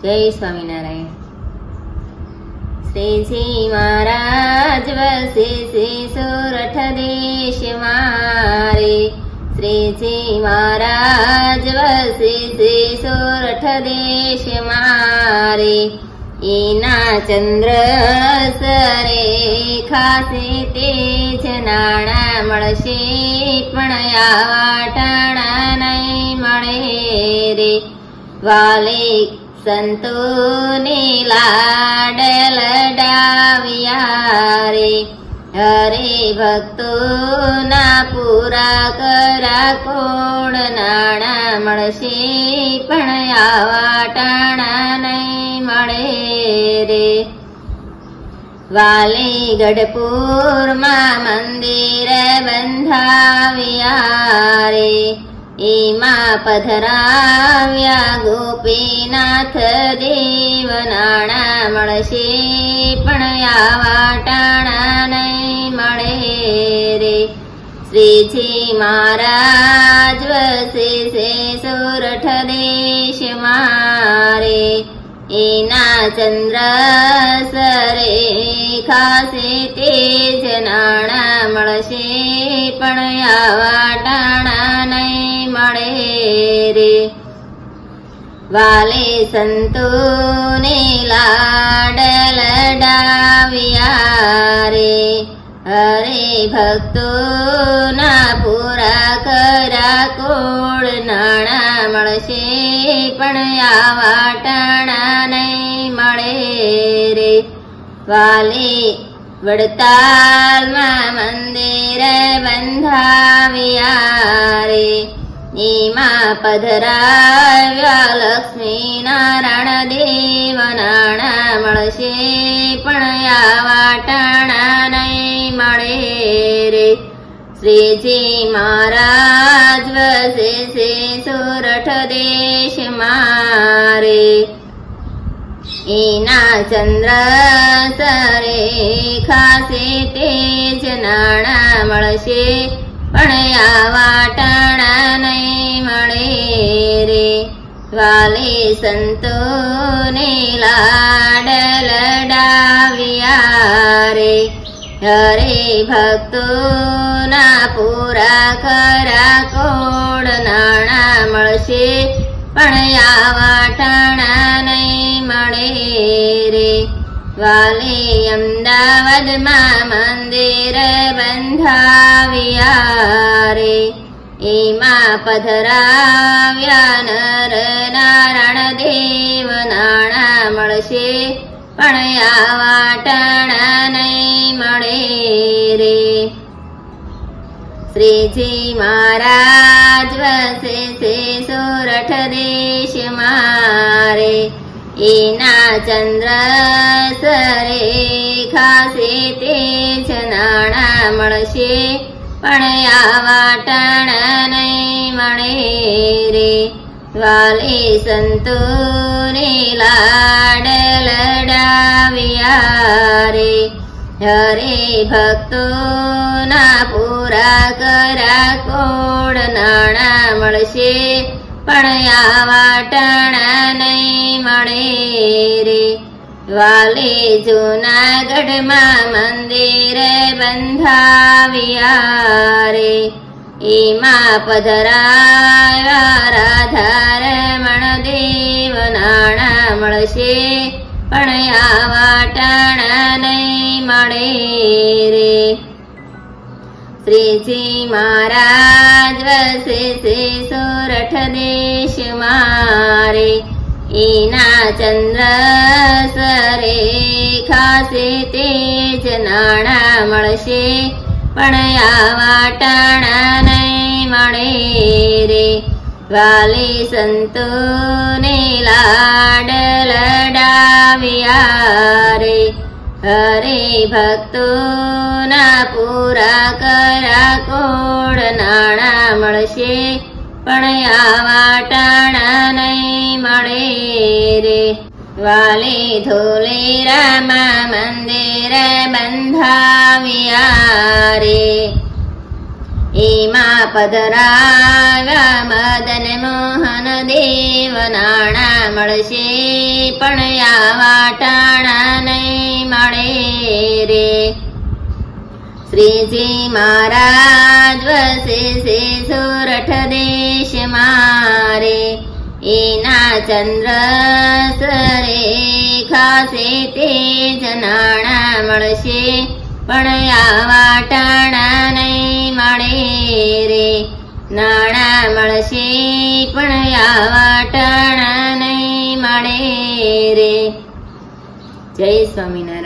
જય સ્વામિનારાયણ। શ્રીજી મહારાજ વસે છે સોરઠ દેશ મારે, શ્રીજી મહારાજ વસે છે સોરઠ દેશ મારે। એના ચંદ્ર સરે ખાસે તેજ નાણા મળશે, પણ આવા ટાણા નહીં મળે રે। વાલે સંતોને લાડ લડાવ્યા રે, હરે ભક્તોના પૂરા કરા કોણ નાણા મળશે, પણ આવા ટાણા નહીં મળે રે। વાલે ગઢપુરમાં મંદિર બંધાવ્યા રે, એમાં પધરાવ્યા ગોપીનાથ દેવ નાણા મળશે, પણ આવા ટાણા નહીં મળે રે। શ્રીજી મહારાજ વસે છે સોરઠ દેશ મારે, એના ચંદ્ર સરે ખાસે તેજ નાણા મળશે, પણ આવા ટાણા નહીં મળે રે। વાલે સંતોને લાડ લડાવ્યા રે, હરે ભક્તોના પૂરા કરા કોળ નાણા મળશે, પણ આવા ટાણા નહીં મળે રે। વાલે વડતાલમાં મંદિર બંધાવ્યા રે, એમાં પધરાવ્યા લક્ષ્મી નારાયણ દેવ નાણા મળશે, પણ આવા ટાણા નહીં મળે રે। શ્રીજી મહારાજ વસે છે સોરઠ દેશ મારે, એના ચંદ્ર સરે ખાસે તેજ નાણા મળશે, પણ આવા ટાણા નહીં મળે રે। વાલે સંતોને લાડ લડાવ્યા રે, હરે ભક્તોના પૂરા કરા કોળ નાણા મળશે, પણ આવા ટાણા નહીં મળે રે। વાલે અમદાવાદમાં મંદિર બંધાવ્યા રે, એમાં પધરાવ્યા નર નારાયણ દેવ નાણા મળશે, પણ આવા ટાણા નહીં મળે રે। શ્રીજી મહારાજ વસે છે સોરઠ દેશ મારે, એના ચંદ્ર સરે ખાસે તેજ નાણા મળશે, પણ આવા ટાણા નહીં મળે રે। વાલે સંતોને લાડ લડાવ્યા રે, હરે ભક્તોના પૂરા કરા કોળ નાણા મળશે, પણ આવા ટાણા નહીં મળે રે। વાલે જૂનાગઢમાં મંદિર બંધાવ્યા રે, એમાં પધરાવ્યા રાધારમણ દેવ નાણા મળશે, પણ આવા ટાણા નહીં મળે રે। શ્રીજી મહારાજ વસે છે સોરઠ દેશ મારે, એના ચંદ્ર સરે ખાસે તેજ નાણા મળશે, પણ આવા ટાણા નહીં મળે રે। વાલે સંતોને લાડ લડાવ્યા રે, હરે ભક્તોના પૂરા કરા કોળ નાણા મળશે, પણ આવા ટાણા નહીં મળે રે। વાલે ધોલેરામાં મંદિર બંધાવ્યા રે, એમાં પધરાવ્યા મદન મોહન દેવ નાણા મળશે પણ આવા ટાણા નહીં મળે રે. શ્રીજી મહારાજ વસે છે સોરઠ દેશ મારે, એના ચંદ્ર સરેખા છે તેજ નાણા મળશે પણ આવા ટાણા નહીં મળે રે. નાણા મળશે પણ આવા ટાણા નહીં મળે રે. જય સ્વામિનારાયણ.